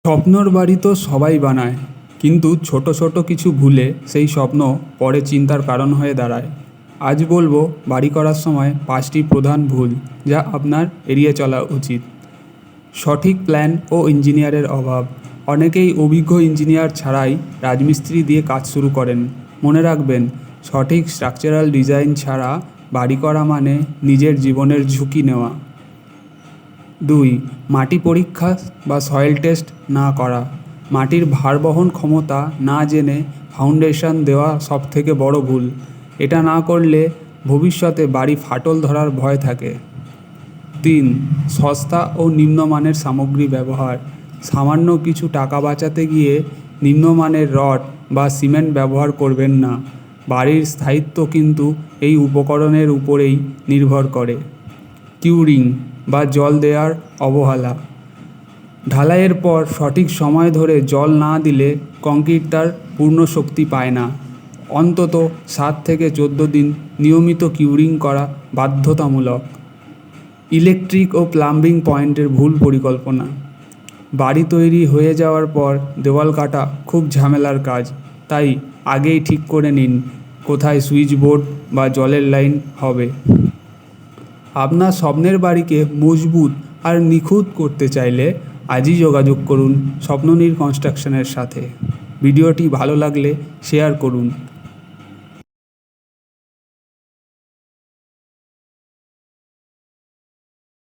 স্বপ্নর বাড়ি তো সবাই বানায়, কিন্তু ছোট ছোট কিছু ভুলে সেই স্বপ্ন পরে চিন্তার কারণ হয়ে দাঁড়ায়। আজ বলবো বাড়ি করার সময় 5টি প্রধান ভুল যা আপনার এড়িয়ে চলা উচিত। সঠিক প্ল্যান ও ইঞ্জিনিয়ারের অভাব। অনেকেই অভিজ্ঞ ইঞ্জিনিয়ার ছাড়াই রাজমিস্ত্রি দিয়ে কাজ শুরু করেন। মনে রাখবেন, সঠিক স্ট্রাকচারাল ডিজাইন ছাড়া বাড়ি করা মানে নিজের জীবনের ঝুঁকি নেওয়া। 2. মাটি পরীক্ষা বা সয়েল টেস্ট না করা। মাটির ভারবহন ক্ষমতা না জেনে ফাউন্ডেশন দেওয়া সবথেকে বড় ভুল। এটা না করলে ভবিষ্যতে বাড়ি ফাটল ধরার ভয় থাকে। 3. সস্তা ও নিম্নমানের সামগ্রী ব্যবহার। সামান্য কিছু টাকা বাঁচাতে গিয়ে নিম্নমানের রড বা সিমেন্ট ব্যবহার করবেন না। বাড়ির স্থায়িত্ব কিন্তু এই উপকরণের উপরেই নির্ভর করে। কিউরিং বা জল দেওয়ার অবহেলা। ঢালাইয়ের পর সঠিক সময় ধরে জল না দিলে কংক্রিট তার পূর্ণ শক্তি পায় না। অন্তত 7 থেকে 14 দিন নিয়মিত কিউরিং করা বাধ্যতামূলক। ইলেকট্রিক ও প্লাম্বিং পয়েন্টের ভুল পরিকল্পনা। বাড়ি তৈরি হয়ে যাওয়ার পর দেওয়াল কাটা খুব ঝামেলার কাজ, তাই আগেই ঠিক করে নিন কোথায় সুইচ বোর্ড বা জলের লাইন হবে। আপনার স্বপ্নের বাড়িকে মজবুত আর নিখুঁত করতে চাইলে আজই যোগাযোগ করুন স্বপ্ননীড় কনস্ট্রাকশনের সাথে। ভিডিওটি ভালো লাগলে শেয়ার করুন